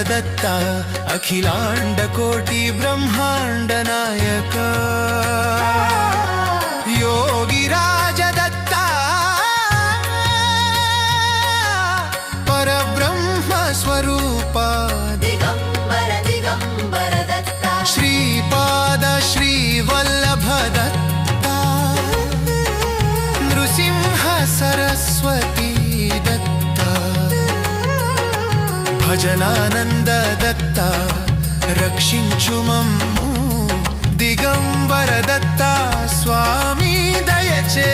दत्त अखिलाण्डकोटि ब्रह्माण्ड नायक योगिराज दत्त परब्रह्म स्वरूप दिगंबर दिगंबर दत्त श्रीपाद श्रीवल्लभ दत्त नृसिंह सरस्वती दत्त भजनानंद दत्त रक्षिंचु मम्मु दिगंबर दत्त स्वामी दयचे